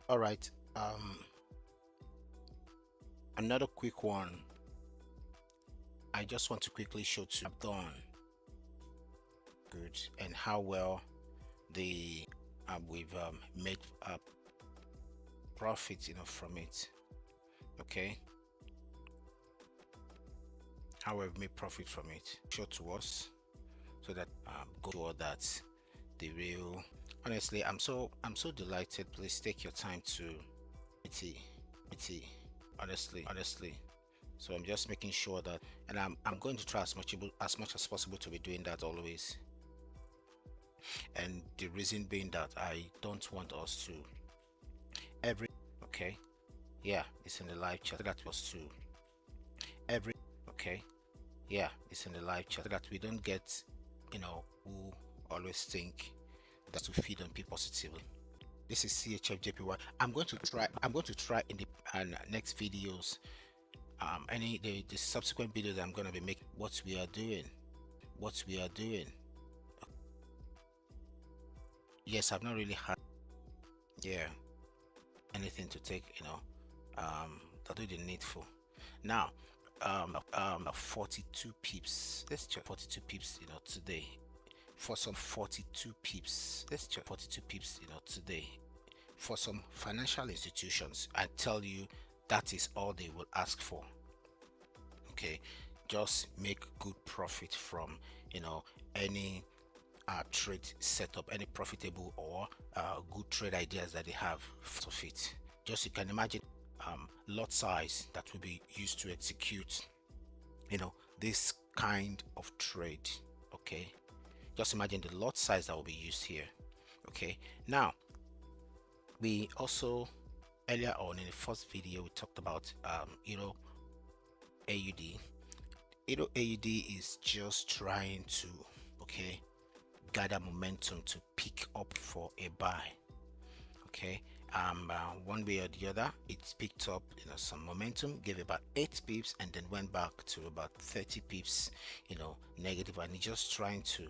All right. Another quick one. I just want to quickly show to I've done good and how well the we've made profit, from it. Okay, how we've made profit from it. Show to us so that go sure that the real. Honestly, I'm so delighted. Please take your time to it. Honestly. So I'm just making sure that, and I'm going to try as much as possible to be doing that always. And the reason being that I don't want us to every okay, yeah, it's in the live chat that was to every okay, yeah, it's in the live chat so that we don't get who always think that to feed on people positively. This is CHFJPY. I'm going to try in the next videos, any the subsequent videos I'm going to be making, what we are doing. Yes, I've not really had, yeah, anything to take, to do the needful. Now, 42 pips. Let's check 42 pips, today. For some 42 pips, let's check 42 pips, today. For some financial institutions, I tell you that is all they will ask for. Okay, just make good profit from, any trade setup, any profitable or good trade ideas that they have of it. Just you can imagine lot size that will be used to execute this kind of trade. Okay, just imagine the lot size that will be used here. Okay, now we also earlier on in the first video we talked about AUD. AUD is just trying to gather momentum to pick up for a buy. Okay, one way or the other it's picked up some momentum, gave about 8 pips and then went back to about 30 pips negative, and it's just trying to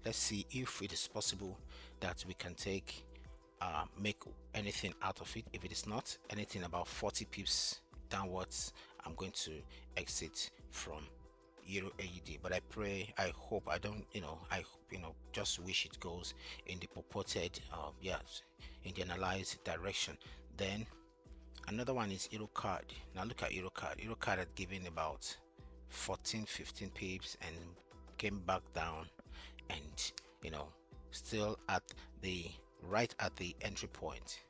let's see if it is possible that we can make anything out of it. If it is not anything about 40 pips downwards, I'm going to exit from Euro AUD. But I hope I don't I hope just wish it goes in the purported yes, in the analyzed direction. Then another one is Euro card. Now look at Euro card. Euro card had given about 14-15 pips and came back down, and still at the right at the entry point.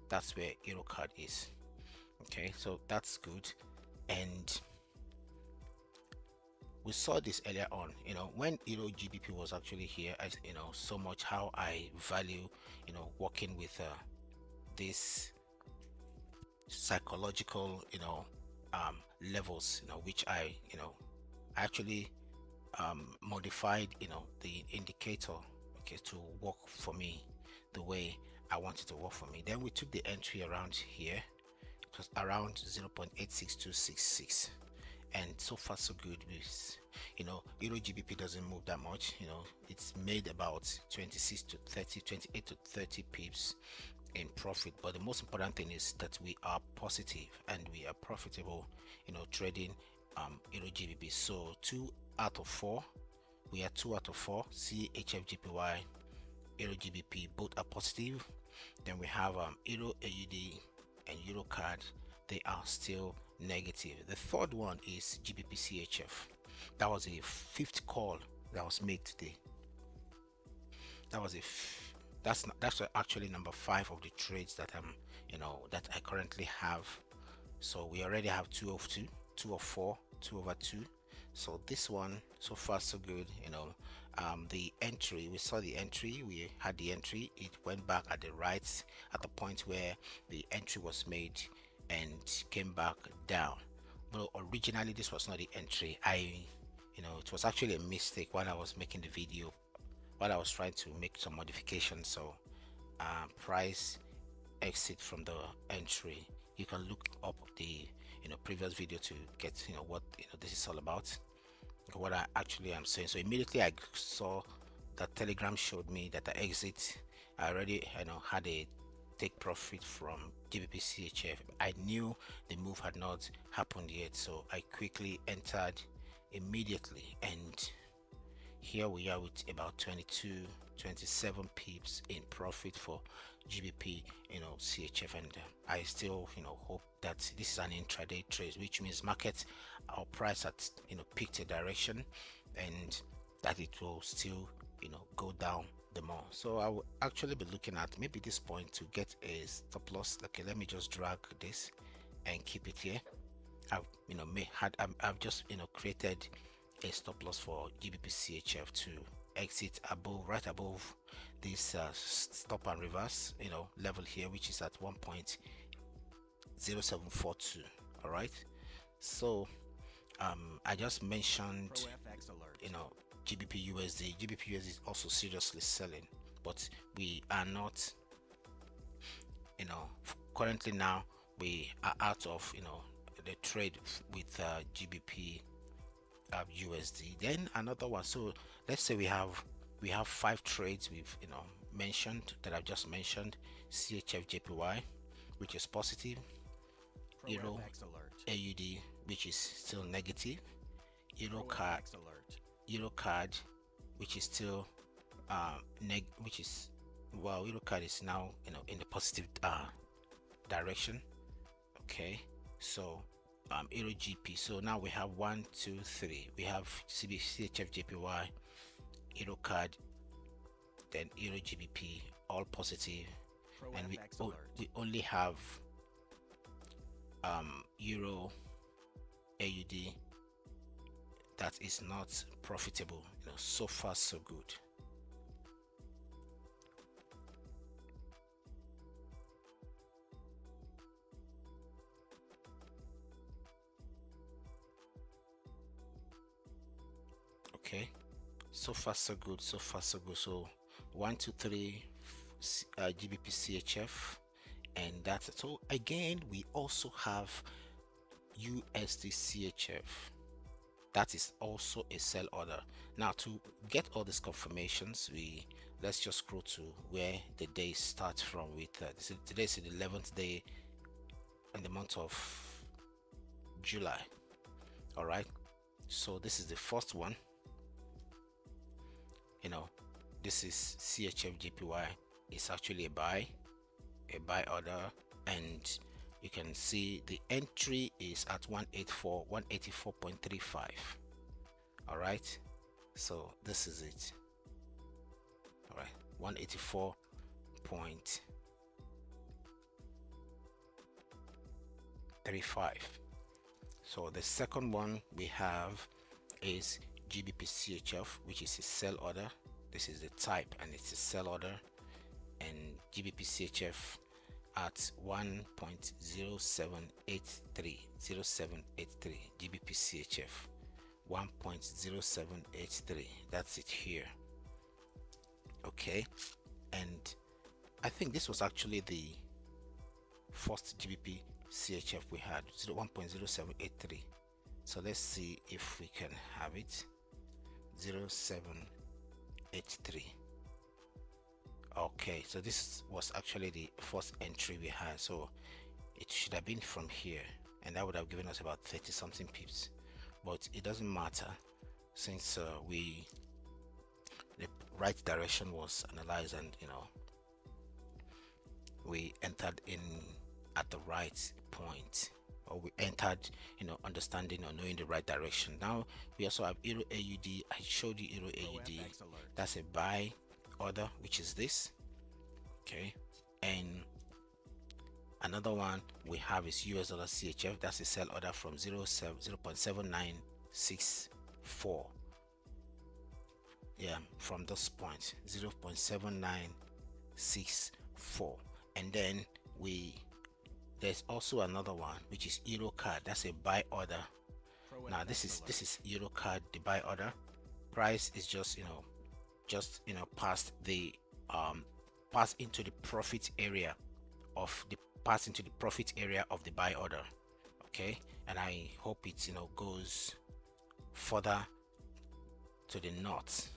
That's where Euro card is. Okay, so that's good. And we saw this earlier on, when Euro GBP was actually here, as so much how I value working with this psychological levels, which I actually modified the indicator, okay, to work for me the way I wanted to work for me. Then we took the entry around here. It was around 0.86266, and so far so good with Euro GBP doesn't move that much. It's made about 26 to 30, 28 to 30 pips in profit, but the most important thing is that we are positive and we are profitable trading Euro GBP. So 2 out of 4, we are 2 out of 4. CHFJPY, Euro GBP, both are positive. Then we have Euro AUD and Euro card, they are still negative. The third one is GBP CHF. That was a fifth call that was made today. That was that's actually number 5 of the trades that that I currently have. So we already have 2 of 2, 2 of 4, 2 over 2. So this one so far so good. The entry, we saw the entry, we had the entry, it went back at the right at the point where the entry was made and came back down. But originally this was not the entry. It was actually a mistake while I was making the video, while I was trying to make some modifications. So price exit from the entry. You can look up the previous video to get what this is all about, what I actually am saying. So immediately I saw that Telegram showed me that the exit, I already had a take profit from GBP CHF. I knew the move had not happened yet, so I quickly entered immediately, and here we are with about 27 pips in profit for GBP, CHF. And I still, hope that this is an intraday trade, which means market or price at, picked a direction, and that it will still, go down the more. So I will actually be looking at maybe this point to get a stop loss. Okay, let me just drag this and keep it here. I've just created a stop loss for GBP CHF to exit above, right above this stop and reverse level here, which is at 1.0742. all right, so I just mentioned GBP USD is also seriously selling, but we are not, currently now we are out of the trade with GBP USD. Then another one, so let's say we have 5 trades we've mentioned, that I've just mentioned: CHF JPY, which is positive; Euro AUD, which is still negative; Euro card, which is still which is, well, Euro card is now in the positive direction. Okay, so Euro GP. So now we have 1, 2, 3. We have CHF JPY, Euro card, then Euro GBP, all positive, and we only have Euro AUD that is not profitable. So far so good. Okay, so far so good, so far so good. So 1, 2, 3 GBP CHF, and that's it. So again, we also have USD CHF. That is also a sell order. Now, to get all these confirmations, let's just scroll to where the day starts from. With today is the 11th day in the month of July. All right, so this is the first one. This is CHF JPY. It's actually a buy order, and you can see the entry is at 184.35. all right, so this is it. All right, 184.35. So the second one we have is GBP CHF, which is a sell order. This is the type, and it's a sell order, and GBP CHF at 1.0783. GBP CHF 1.0783. That's it here. Okay, and I think this was actually the first GBP CHF we had, 1.0783. so let's see if we can have it. 0783. Okay, so this was actually the first entry we had, so it should have been from here, and that would have given us about 30 something pips, but it doesn't matter, since the right direction was analyzed, and we entered in at the right point, or we entered understanding or knowing the right direction. Now we also have Euro AUD. I showed you Euro AUD. That's a buy order, which is this. Okay, and another one we have is US dollar CHF. That's a sell order from 0.7964. Yeah, from this point, 0.7964. And then there's also another one, which is Euro card. That's a buy order. Now this is Euro card, the buy order. Price is just past the pass into the profit area of the buy order. Okay, and I hope it goes further to the north.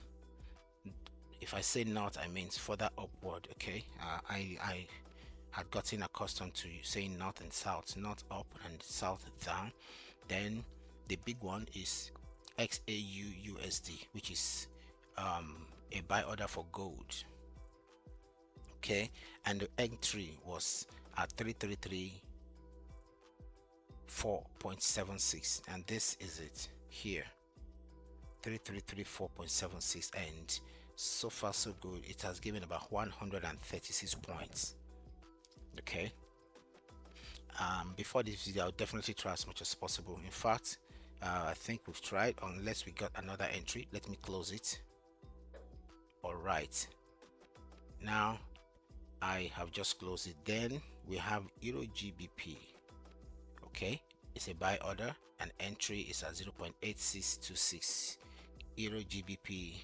If I say north, I mean further upward. Okay, I had gotten accustomed to saying north and south, north up and south down. Then the big one is XAU USD, which is a buy order for gold. Okay, and the entry was at 3334.76, and this is it here, 3334.76, and so far so good. It has given about 136 points. Okay, before this video I'll definitely try as much as possible. In fact, I think we've tried, unless we got another entry. Let me close it. All right, now I have just closed it. Then we have Euro GBP. Okay, it's a buy order, and entry is at 0.8626 Euro GBP,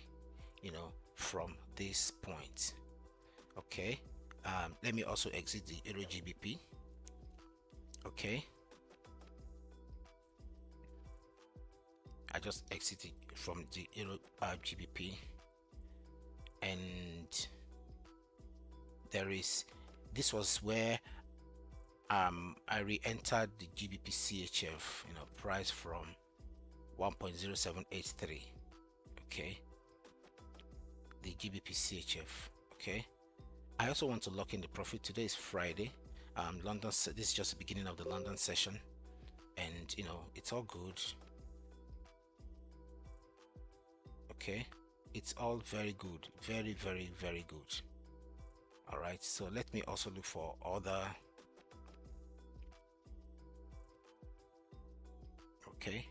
you know, from this point. Okay, let me also exit the Euro GBP. Okay, I just exited from the Euro GBP, and this was where I re-entered the GBP CHF, price from 1.0783. okay, the GBP CHF. Okay, I also want to lock in the profit. Today is Friday. London, this is just the beginning of the London session, and it's all good. Okay, it's all very good, very good. All right, so let me also look for other. Okay,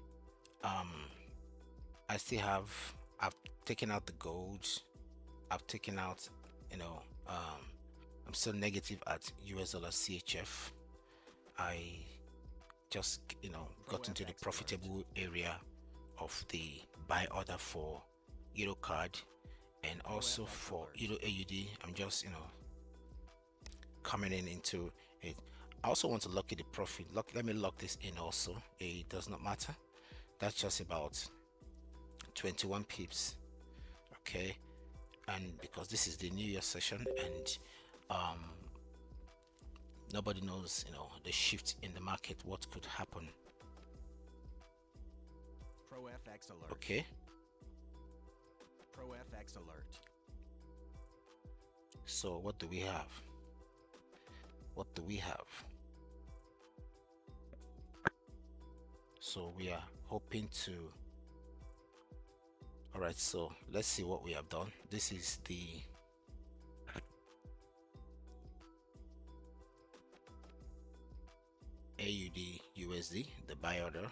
I still have, I've taken out the gold, I've taken out, I'm still negative at US dollar CHF. I just got into the profitable area of the buy order for Euro card, and also for Euro AUD. I'm just coming into it. I also want to lock in the profit. Let me lock this in also. It does not matter. That's just about 21 pips. Okay, and because this is the New Year session, and nobody knows the shift in the market, what could happen. Pro FX alert. Okay, Pro FX alert. so what do we have? So we are hoping to. All right, so let's see what we have done. This is the AUD USD, the buy order.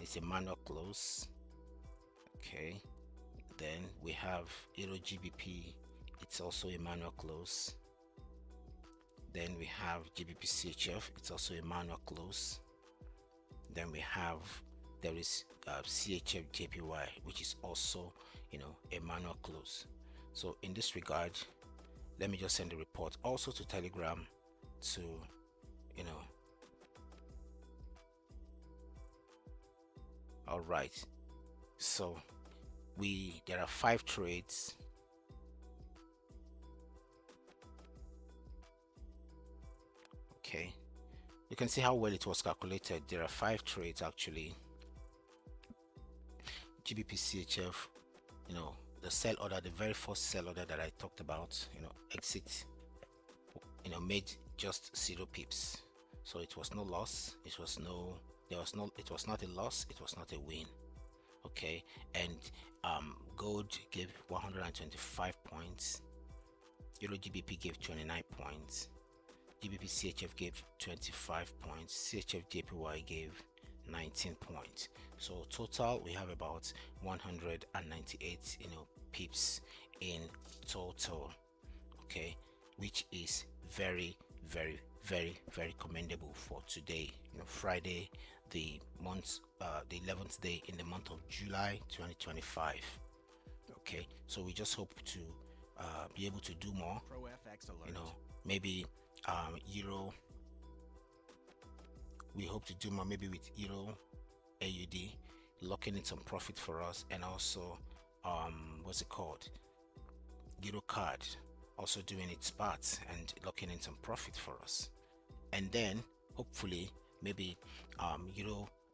It's a manual close. Okay, then we have Euro GBP. It's also a manual close. Then we have GBP CHF. It's also a manual close. Then there is CHF JPY, which is also a manual close. So in this regard, let me just send a report also to Telegram to all right, so there are 5 trades. Okay, you can see how well it was calculated. There are 5 trades actually. GBP CHF, the sell order, the very first sell order that I talked about, exit, made just 0 pips. So it was no loss. It was not a loss. It was not a win. Okay, and gold gave 125 points. Euro GBP gave 29 points. GBP CHF gave 25 points. CHF JPY gave 19 points. So total we have about 198 pips in total. Okay, which is very commendable for today, Friday, the 11th day in the month of July 2025. Okay, so we just hope to be able to do more. Pro FX alert. Maybe Euro, we hope to do more, maybe with Euro AUD, locking in some profit for us, and also what's it called, Euro card. also doing its part and locking in some profit for us. And then hopefully maybe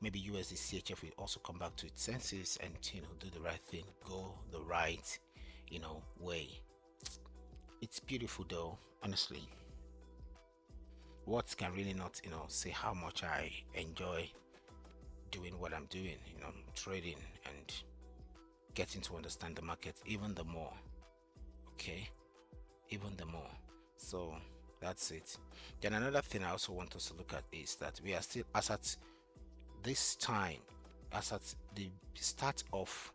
maybe USD CHF will also come back to its senses and do the right thing, go the right way. It's beautiful though, honestly. Words can really not say how much I enjoy doing what I'm doing, trading and getting to understand the market even the more. Okay, even the more. So that's it. Then another thing I also want us to look at is that we are still, as at this time, as at the start of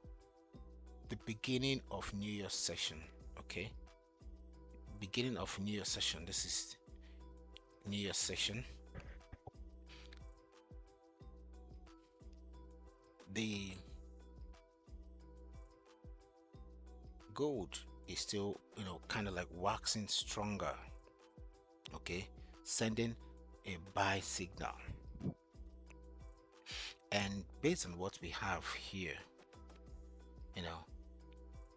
the beginning of New Year's session. Okay, beginning of New Year's session. This is New Year's session. The gold is still kind of like waxing stronger. Okay, sending a buy signal. And based on what we have here,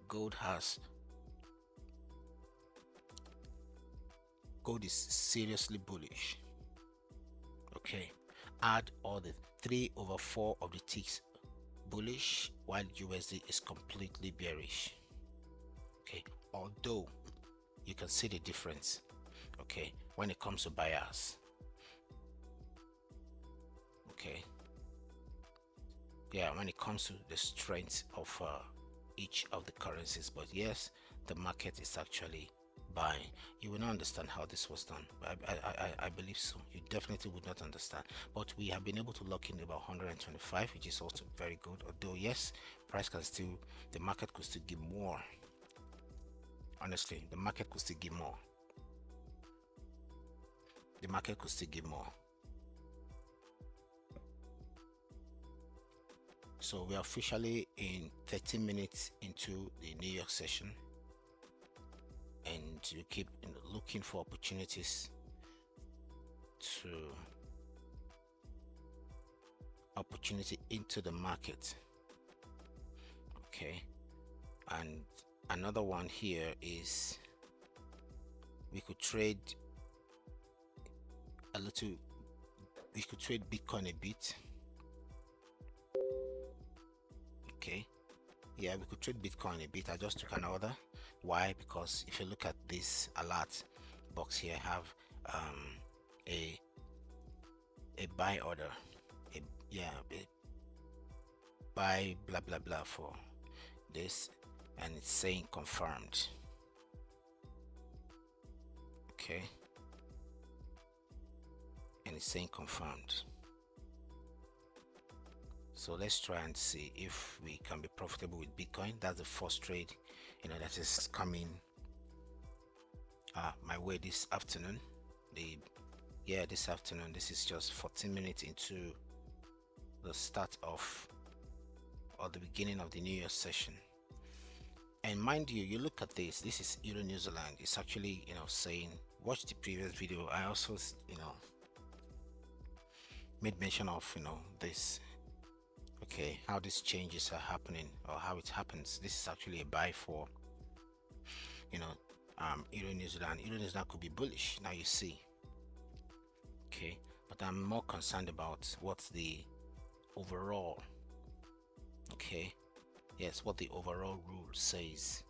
gold is seriously bullish. Okay, add all the 3/4 of the ticks bullish, while USD is completely bearish. Okay, although you can see the difference, okay, when it comes to buyers. Okay, yeah, when it comes to the strength of each of the currencies. But yes, the market is actually buying. You will not understand how this was done, but I believe so. You definitely would not understand. But we have been able to lock in about 125, which is also very good. Although yes, price can still, the market could still give more. Honestly, the market could still give more. The market could still give more. So we are officially in 13 minutes into the New York session, and you keep looking for opportunities into the market. Okay, and another one here is we could trade Bitcoin a bit. Okay, yeah, we could trade Bitcoin a bit. I just took an order. Why? Because if you look at this alert box here, I have a buy order, a buy blah blah blah for this, and it's saying confirmed. Okay, and it's saying confirmed. So let's try and see if we can be profitable with Bitcoin. That's the first trade that is coming my way this afternoon. This afternoon. This is just 14 minutes into the start of, or the beginning of, the New Year session. And mind you, you look at this is Euro New Zealand. It's actually saying, watch the previous video. I also made mention of this. Okay, how these changes are happening, or how it happens. This is actually a buy for Euro New Zealand. Euro New Zealand could be bullish, now you see. Okay, but I'm more concerned about what's the overall, okay, yes, what the overall rule says,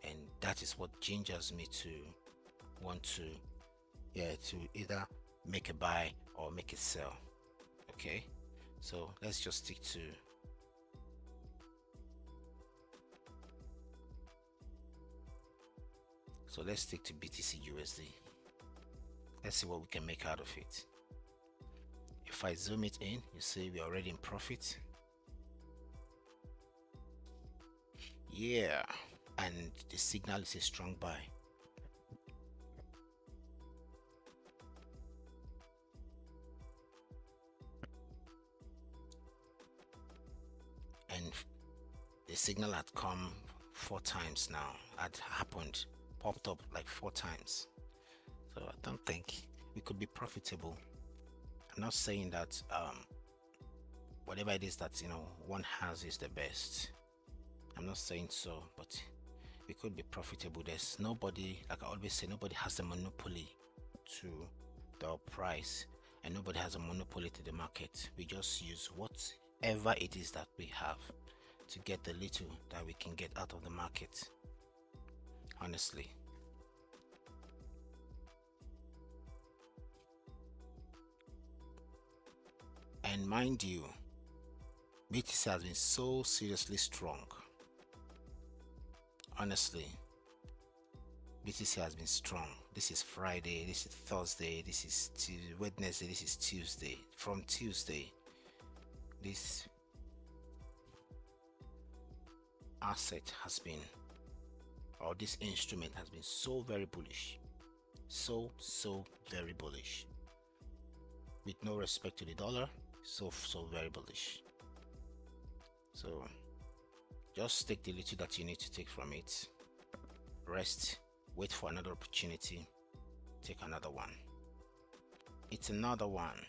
and that is what gingers me to want to either make a buy or make a sell. Okay, so let's just stick to BTC USD. Let's see what we can make out of it. If I zoom it in, you see we're already in profit. Yeah, and the signal is a strong buy. And the signal had come 4 times now, had happened, popped up like 4 times. So I don't think we could be profitable. I'm not saying that whatever it is that one has is the best. I'm not saying so, but we could be profitable. There's nobody, like I always say, nobody has a monopoly to the price, and nobody has a monopoly to the market. We just use whatever it is that we have to get the little that we can get out of the market, honestly. And mind you, BTC has been so seriously strong. Honestly, BTC has been strong. This is Friday, this is Thursday, this is Wednesday, this is Tuesday. From Tuesday, this asset has been, or this instrument has been so very bullish. So very bullish. With no respect to the dollar, so very bullish. So just take the little that you need to take from it, rest, wait for another opportunity, take another one. It's another one.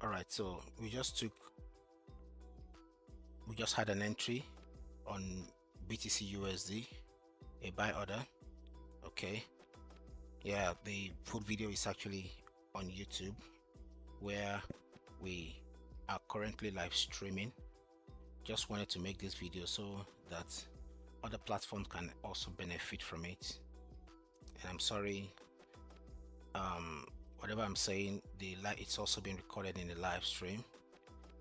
All right, so we just had an entry on BTC USD, a buy order. Okay, yeah, the full video is actually on YouTube, where we are currently live streaming. Just wanted to make this video so that other platforms can also benefit from it. And I'm sorry, whatever I'm saying, it's also being recorded in the live stream.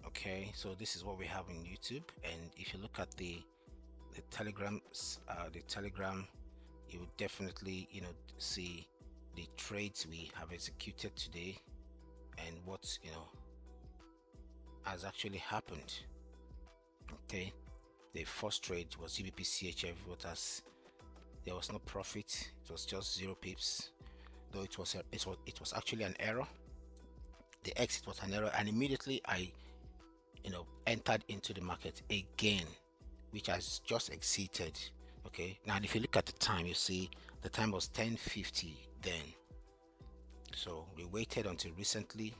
Okay, so this is what we have on YouTube, and if you look at the Telegram, you would definitely see the trades we have executed today and what has actually happened. Okay, the first trade was GBP CHF. There was no profit, it was just 0 pips, though it was actually an error. The exit was an error, and immediately I entered into the market again, which has just exceeded. Okay, now if you look at the time, you see the time was 10:50 then. So we waited until recently,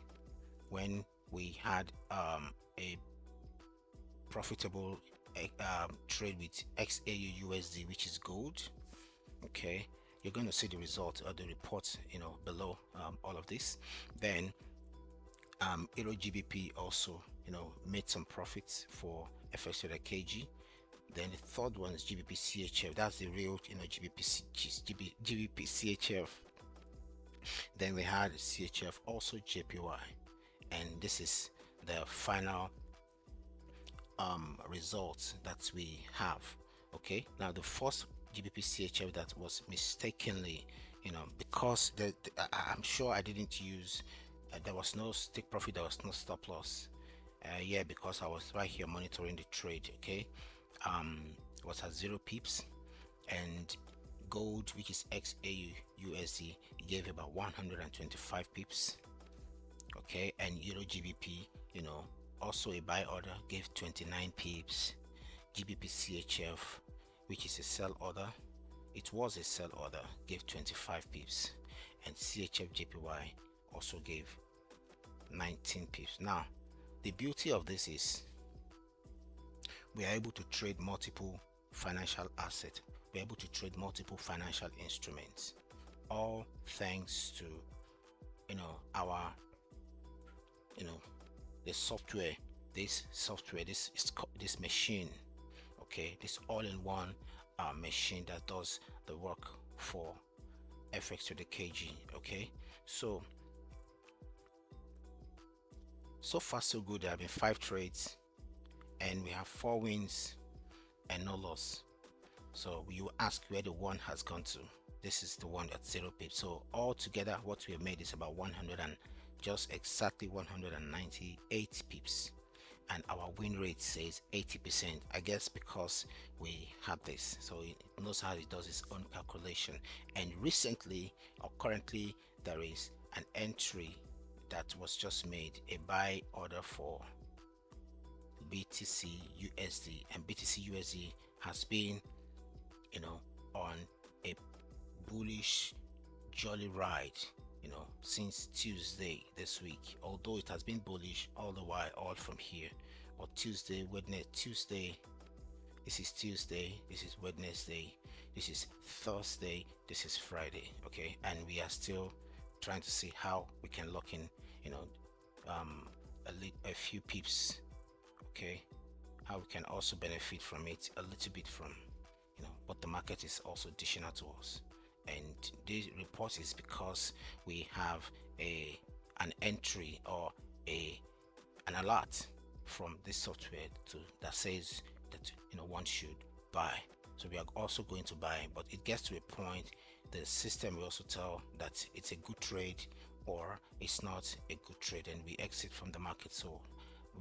when we had a profitable trade with XAU USD, which is gold. Okay, you're going to see the result or the report below all of this. Then Euro GBP also made some profits for FX to the KG. Then the third one is GBP CHF. That's the real GBP CHF. Then we had CHF, also JPY, and this is the final results that we have. Okay, now the first GBP CHF that was mistakenly, because I'm sure I didn't use, there was no stick profit, there was no stop loss. Yeah, because I was right here monitoring the trade. Okay, it was at 0 pips, and gold, which is XAU USD, gave about 125 pips. Okay, and Euro GBP, also a buy order, gave 29 pips. GBP CHF, which is a sell order, it was a sell order, gave 25 pips, and CHF JPY also gave 19 pips. Now the beauty of this is we are able to trade multiple financial assets, we're able to trade multiple financial instruments, all thanks to our the software, this machine. Okay, this all-in-one machine that does the work for FX to the KG. Okay, so far so good. There have been 5 trades, and we have 4 wins and no loss. So you ask where the one has gone to. This is the one at 0 pips. So all together, what we have made is about 100 and just exactly 198 pips, and our win rate says 80%. I guess because we have this, so it knows how it does its own calculation. And recently, or currently, there is an entry that was just made, a buy order for BTC USD, and BTC USD has been, you know, on a bullish jolly ride, since Tuesday this week. Although it has been bullish all the while, all from here, but Tuesday, Wednesday, Tuesday, this is Tuesday, this is Wednesday, this is Thursday, this is Friday. Okay, and we are still trying to see how we can lock in, you know, a few pips. Okay, how we can also benefit from it a little bit from, what the market is also dishing out to us. And this report is because we have an entry or a an alert from this software that says that one should buy. So we are also going to buy, but it gets to a point, the system will also tell that it's a good trade or it's not a good trade, and we exit from the market. So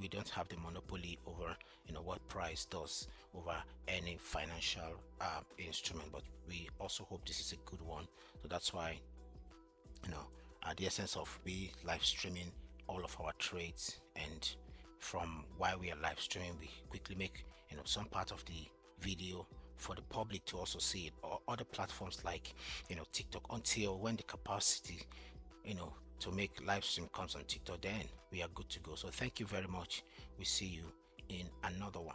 we don't have the monopoly over what price does over any financial instrument, but we also hope this is a good one. So that's why, the essence of we live streaming all of our trades, and from why we are live streaming, we quickly make some part of the video for the public to also see it, or other platforms like TikTok, until when the capacity to make live stream comes on TikTok, then we are good to go. So thank you very much. We see you in another one.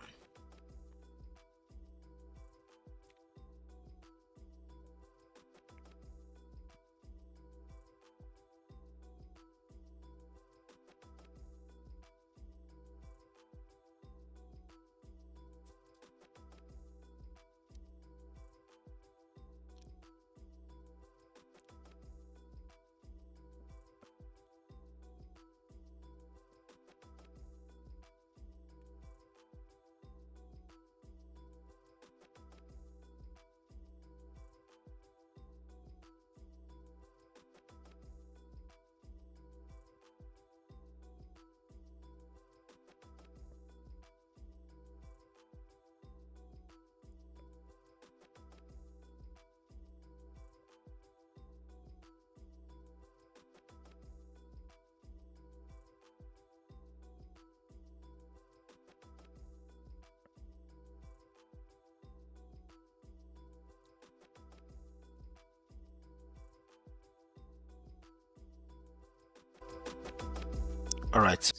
All right.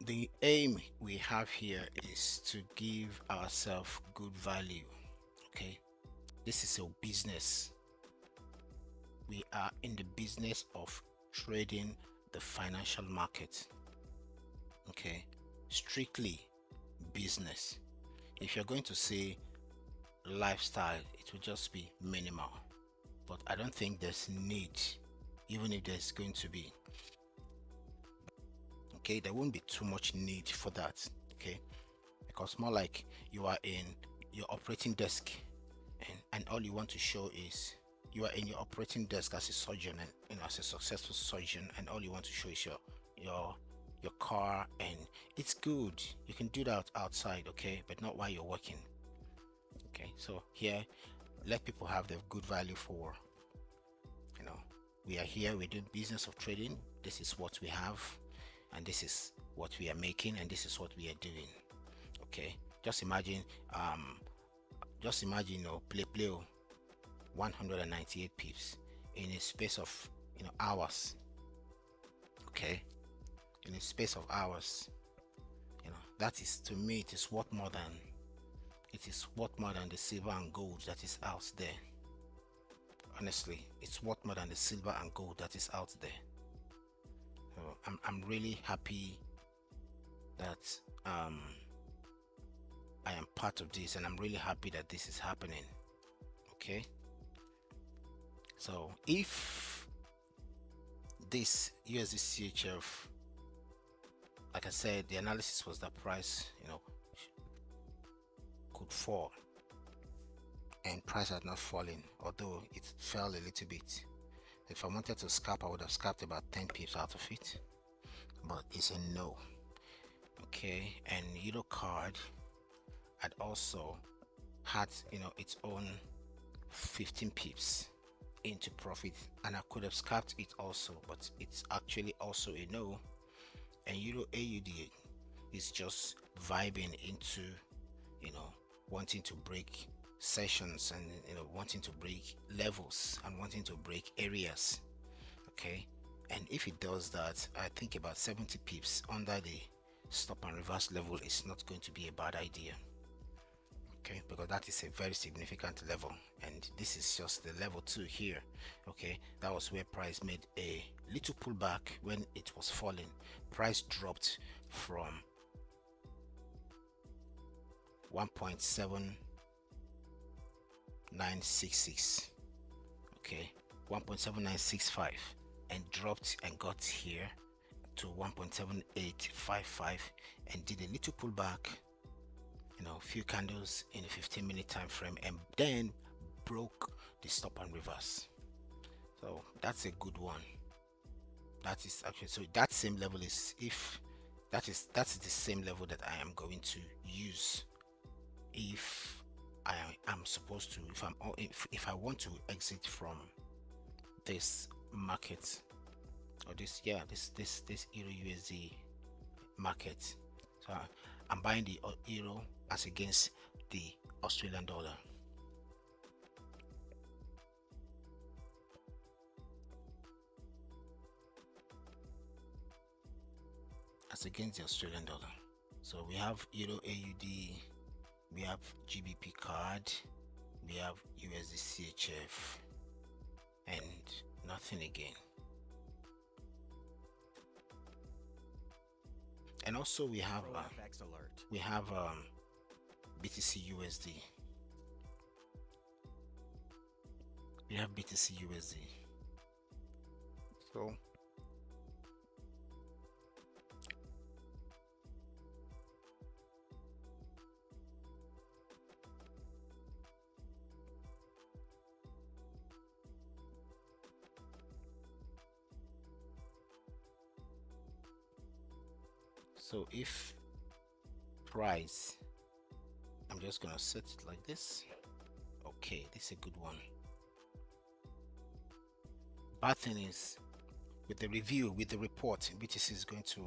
The aim we have here is to give ourselves good value. Okay, this is a business. We are in the business of trading the financial market. Okay, strictly business. If you're going to say lifestyle, it will just be minimal, but I don't think there's need, even if there's going to be. Okay, there won't be too much need for that. Okay, because more like you are in your operating desk, and all you want to show is you are in your operating desk as a surgeon, and as a successful surgeon, and all you want to show is your your car, and it's good, you can do that outside, okay, but not while you're working. Okay, so here, let people have the good value for, you know we are here, we do business of trading, this is what we have, and this is what we are making, and this is what we are doing. Okay, just imagine, play 198 pips in a space of hours. Okay, in a space of hours, that is, to me, it is worth more than the silver and gold that is out there. Honestly, it's worth more than the silver and gold that is out there. So I'm really happy that I am part of this, and I'm really happy that this is happening. Okay, so if this USD CHF, like I said, the analysis was that price, could fall, and price had not fallen, although it fell a little bit. If I wanted to scalp, I would have scalped about 10 pips out of it, but it's a no. Okay, and Euro card had also had its own 15 pips into profit, and I could have scalped it also, but it's actually also a no. And Euro AUD is just vibing into wanting to break sessions, and wanting to break levels, and wanting to break areas. Okay, and if it does that, I think about 70 pips under the stop and reverse level is not going to be a bad idea. Okay, because that is a very significant level, and this is just the level 2 here. Okay, that was where price made a little pullback when it was falling. Price dropped from 1.7966, okay, 1.7965, and dropped and got here to 1.7855 and did a little pullback, few candles in a 15-minute time frame, and then broke the stop and reverse. So that's a good one. That is actually, so that same level is, if that's the same level that I am going to use if I am supposed to, if I want to exit from this market, or this Euro USD market. So I'm buying the euro as against the Australian dollar. As against the Australian dollar. So we have Euro AUD, we have GBP card, we have USD CHF, and nothing again. And also we have FX alert. we have BTC USD. We have BTC USD. So if price, I'm just gonna set it like this. Okay, this is a good one. Bad thing is, with the review, with the report, BTC is going to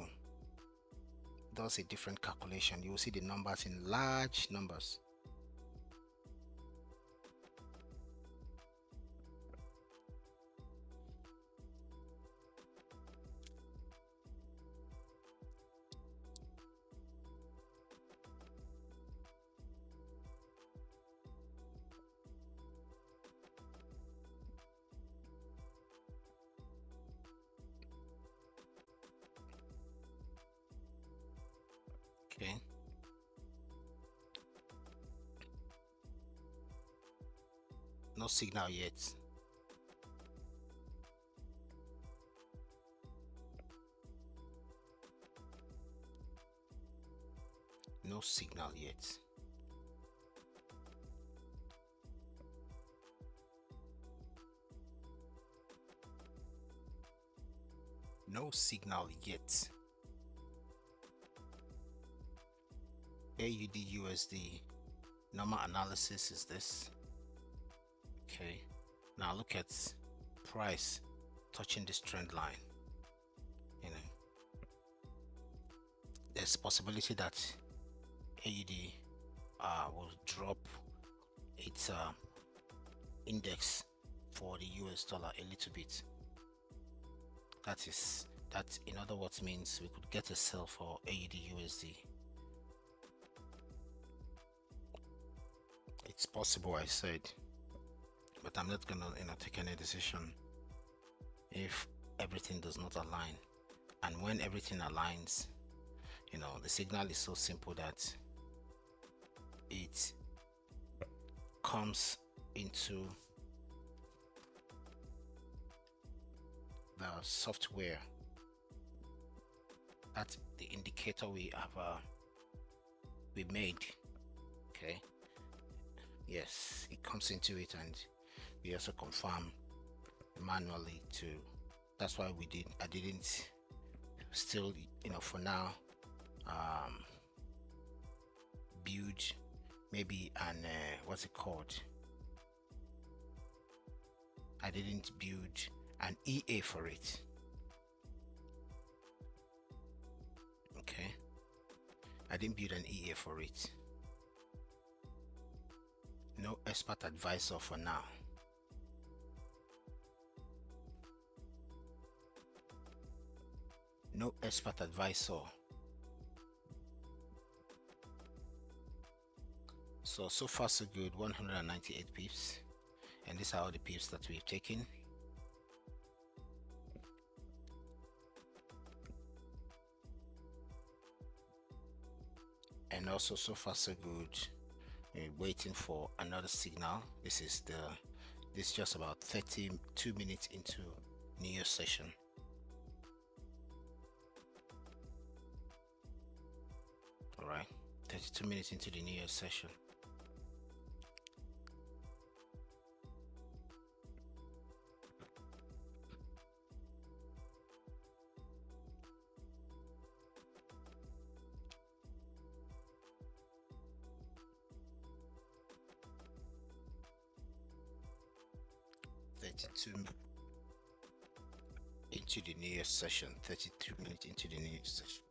does a different calculation. You will see the numbers in large numbers. Okay. No signal yet. No signal yet. No signal yet. AUD USD, normal analysis is this. Okay, now look at price touching this trend line. There's possibility that AUD will drop its index for the US dollar a little bit. That in other words means we could get a sell for AUD USD. It's possible, I said, but I'm not gonna take any decision if everything does not align. And when everything aligns, the signal is so simple that it comes into the software. That's the indicator we have we made. Okay, yes, it comes into it, and we also confirm manually too. That's why I didn't still, for now, um build maybe an what's it called, I didn't build an EA for it. Okay, I didn't build an EA for it. No expert advisor for now. No expert advisor. So far so good. 198 pips, and these are all the pips that we've taken. And also, so far so good. We're waiting for another signal. This is just about 32 minutes into New Year's session. All right, 32 minutes into the New Year's session. Into the New Year's session. 32 minutes into the New Year's session.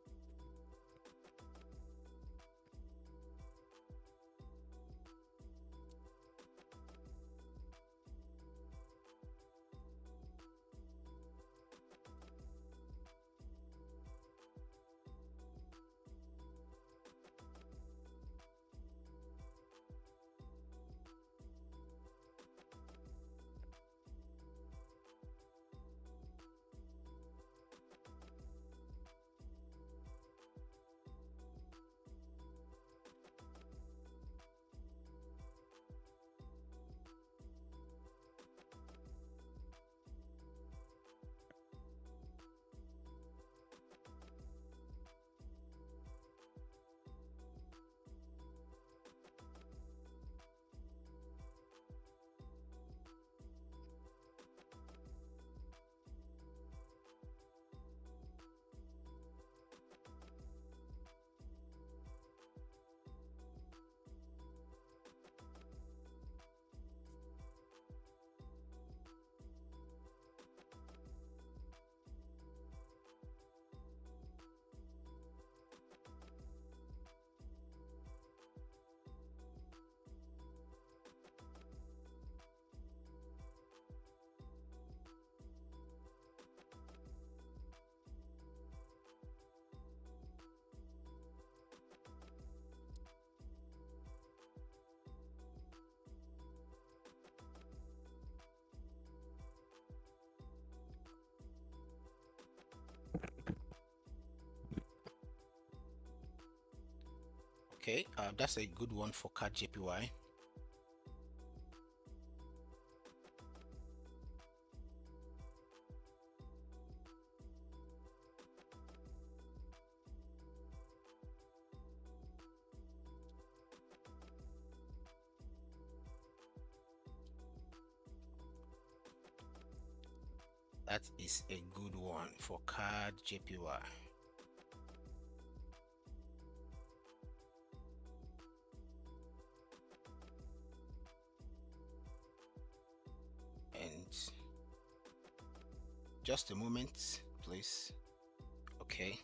Okay, that's a good one for CAD JPY. That is a good one for CAD JPY. And just a moment, please. Okay.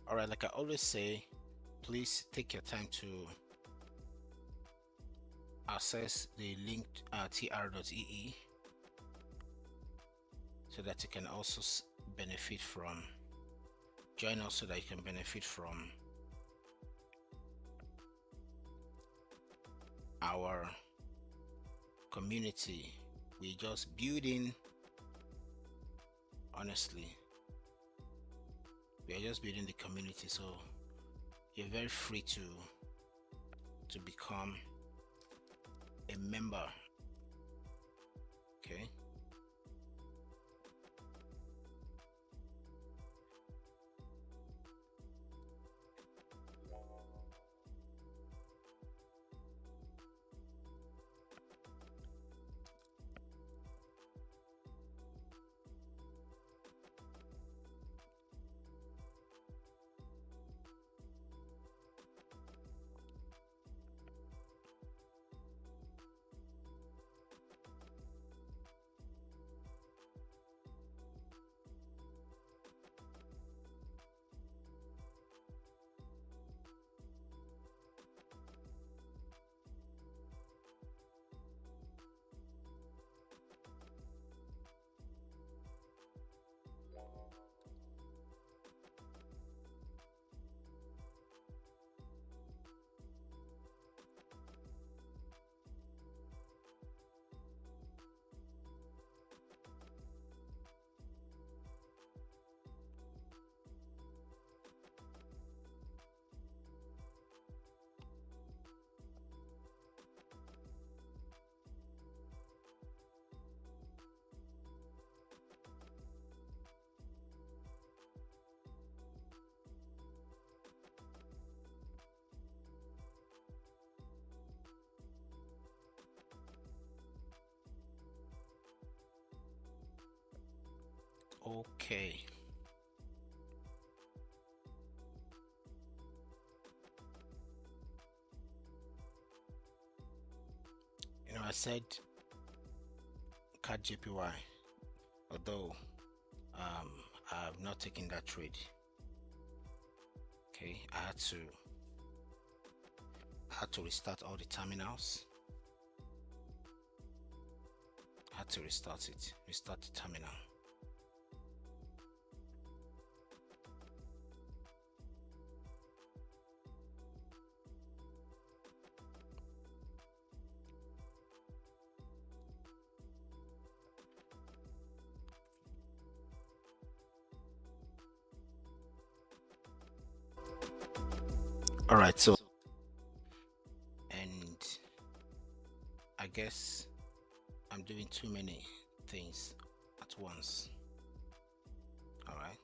All right, like I always say, please take your time to access the link tr.ee so that you can also benefit from, join us so that you can benefit from our community. We just building, honestly, we are just building the community, so you're very free to become a member. Okay, okay. I said CAD JPY, although I've not taken that trade. Okay, I had to restart all the terminals. Had to restart the terminal. All right, so, and I guess I'm doing too many things at once. All right,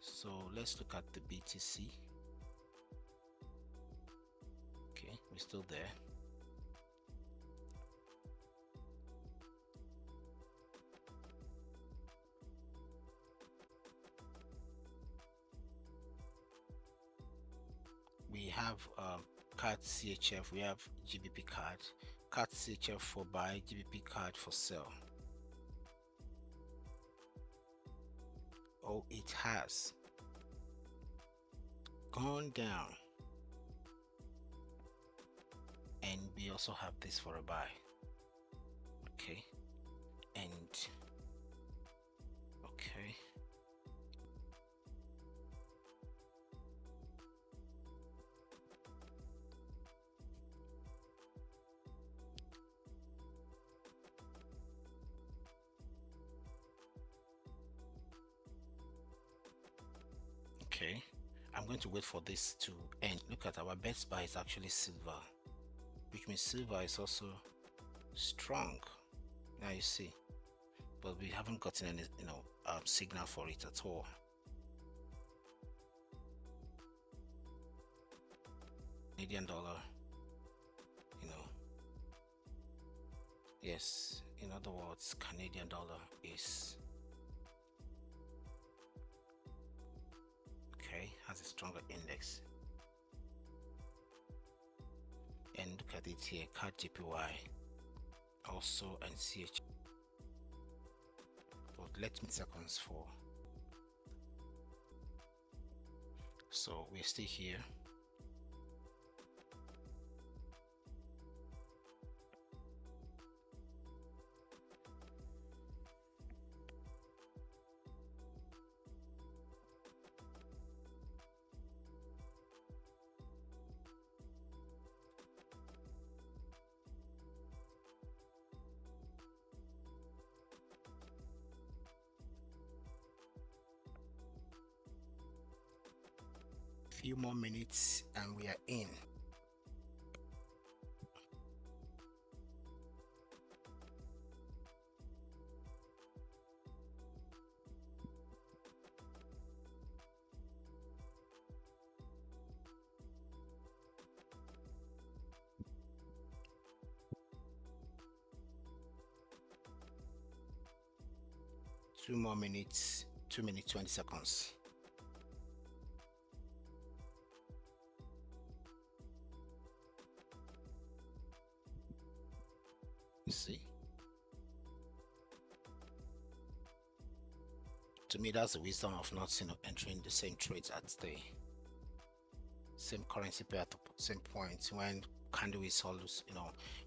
so let's look at the BTC. Okay, we're still there. We have CAD CHF, we have GBP CAD CHF for buy, GBP CAD for sell. Oh, it has gone down, and we also have this for a buy. Okay, and okay, okay, I'm going to wait for this to end. Look at our best buy is actually silver, which means silver is also strong. Now you see, but we haven't gotten any signal for it at all. Canadian dollar, yes, in other words, Canadian dollar is okay, has a stronger index. And look at it here, CAD JPY also, and CH. But let me seconds for So we're still here. Few more minutes and we are in. Two more minutes, 2 minutes 20 seconds. You see, to me that's the wisdom of not entering the same trades at the same currency pair at the same point when candle is always,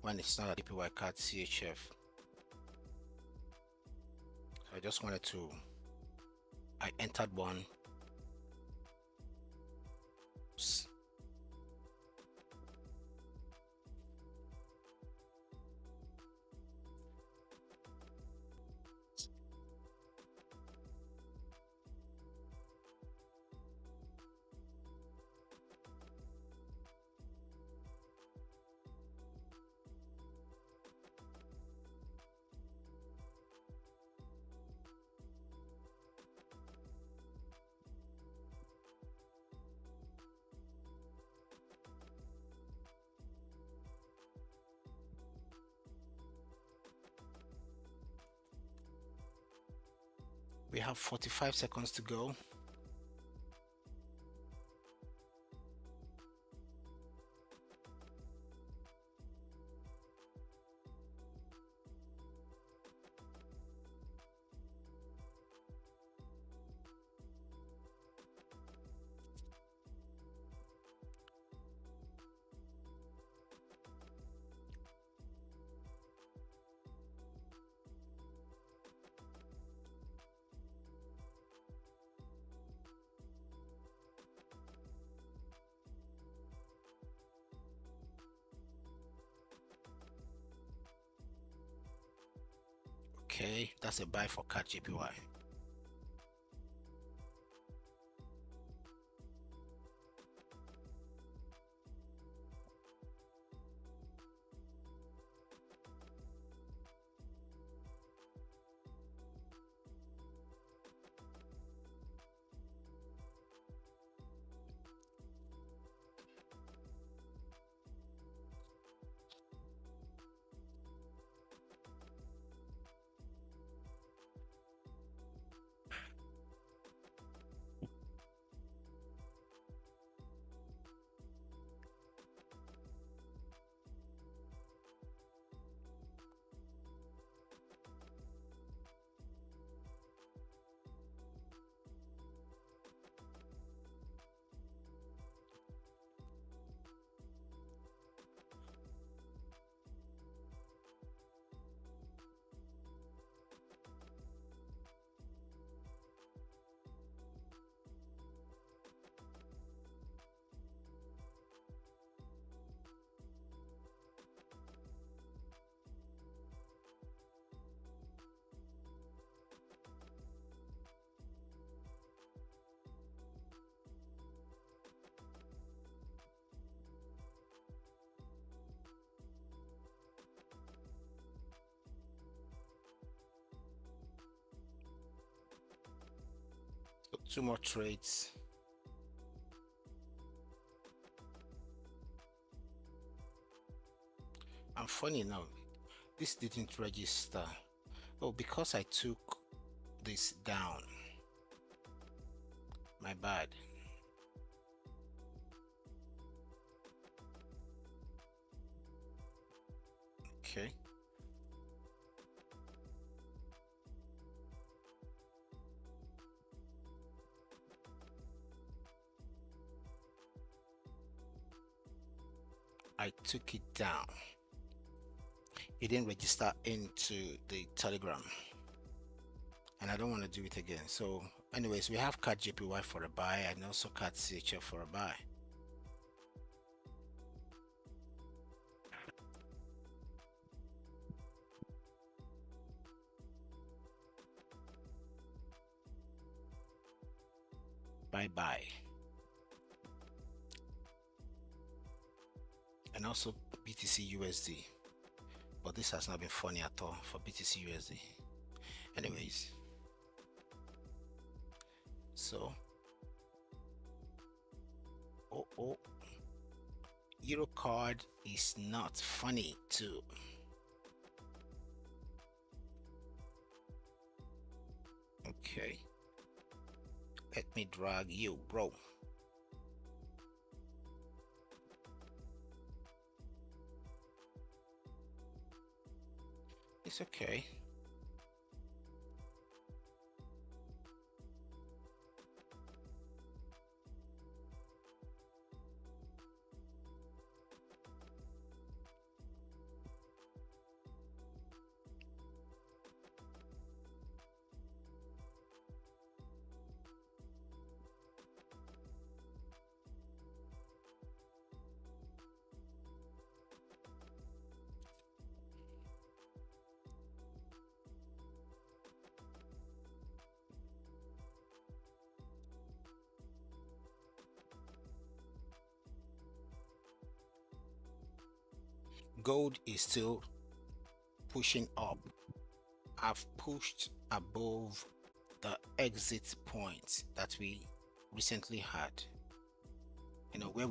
when it's not a DPY card CHF. So I just wanted to, I entered one. We have 45 seconds to go. Okay, that's a buy for CAD JPY. So two more trades. And funny enough, this didn't register. Oh, because I took this down. My bad. Okay. took it down, it didn't register into the Telegram, and I don't want to do it again. So anyways, we have CAT JPY for a buy and also CAT CHF for a buy. Bye bye. And also BTC USD, but this has not been funny at all for BTC USD. Anyways, so oh, Euro card is not funny too. Okay, let me drag you, bro. It's okay. Gold is still pushing up. I've pushed above the exit point that we recently had, where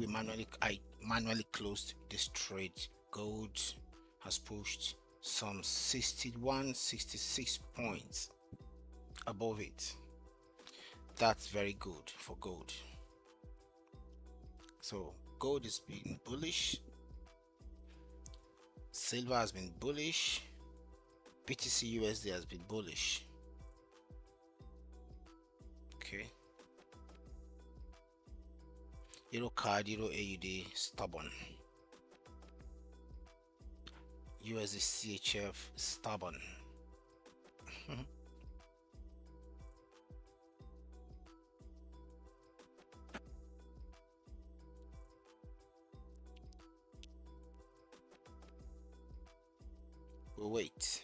I manually closed this trade. Gold has pushed some 61 66 points above it. That's very good for gold. So gold has been bullish, silver has been bullish, BTC USD has been bullish. Okay, Euro card, Euro AUD stubborn, USD CHF stubborn. We'll wait.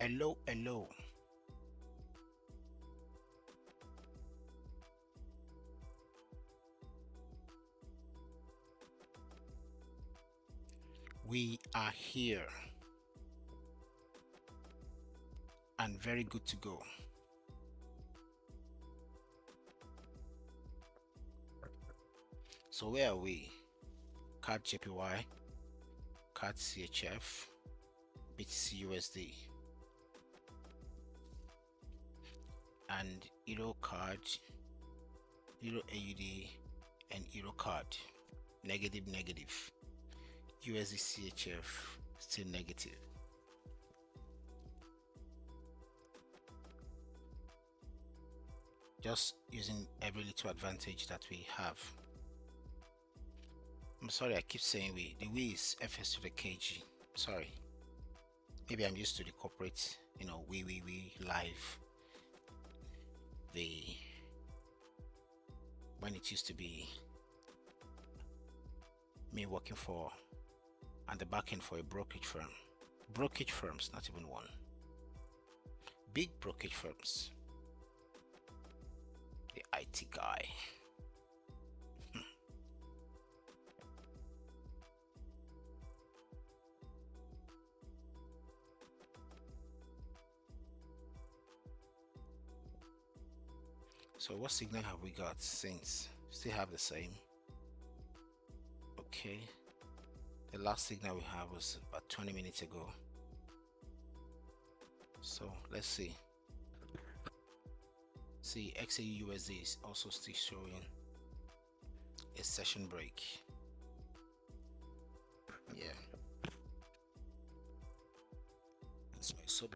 Hello, hello. We are here and very good to go. So where are we? CAD JPY, CAD CHF, BTC USD, and Euro CAD, Euro AUD, and Euro CAD. Negative, negative. USD CHF still negative. Just using every little advantage that we have. I'm sorry, I keep saying we. The we is FS to the KG. Sorry. Maybe I'm used to the corporate, we live. The when it used to be me working for and the back end for a brokerage firm. Brokerage firms, not even one. Big brokerage firms. The IT guy. So what signal have we got since? Still have the same. Okay. The last signal we have was about 20 minutes ago. So let's see. See, XAU USD is also still showing a session break. Yeah. That's why it's so